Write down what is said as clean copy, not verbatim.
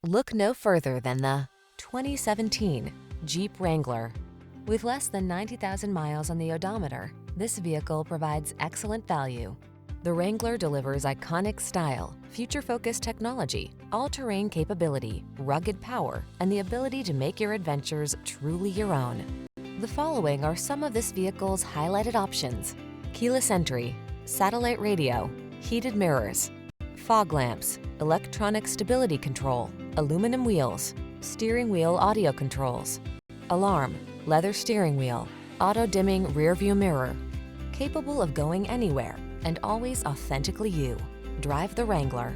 Look no further than the 2017 Jeep Wrangler. With less than 90,000 miles on the odometer, this vehicle provides excellent value. The Wrangler delivers iconic style, future-focused technology, all-terrain capability, rugged power, and the ability to make your adventures truly your own. The following are some of this vehicle's highlighted options: keyless entry, satellite radio, heated mirrors, fog lamps, electronic stability control, aluminum wheels, steering wheel audio controls, alarm, leather steering wheel, auto-dimming rear-view mirror. Capable of going anywhere and always authentically you. Drive the Wrangler.